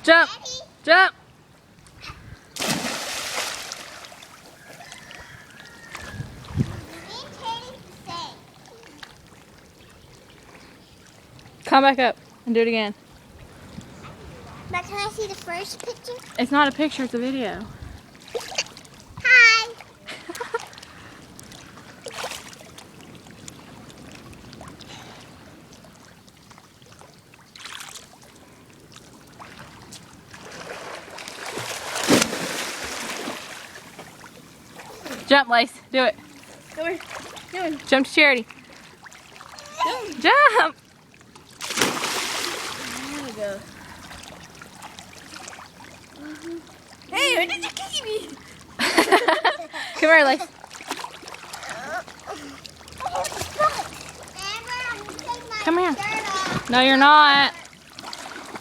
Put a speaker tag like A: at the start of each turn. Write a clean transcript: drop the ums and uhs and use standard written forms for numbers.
A: Jump! Jump! Come back up and do it again.
B: But can I see the first picture?
A: It's not a picture, it's a video.
B: Hi.
A: Jump, Lace. Do it.
C: Come here. Come here.
A: Jump to Charity. Jump!
C: There we go. Hey, where did you kick me?
A: Come here, Lace. Come here. No, you're not.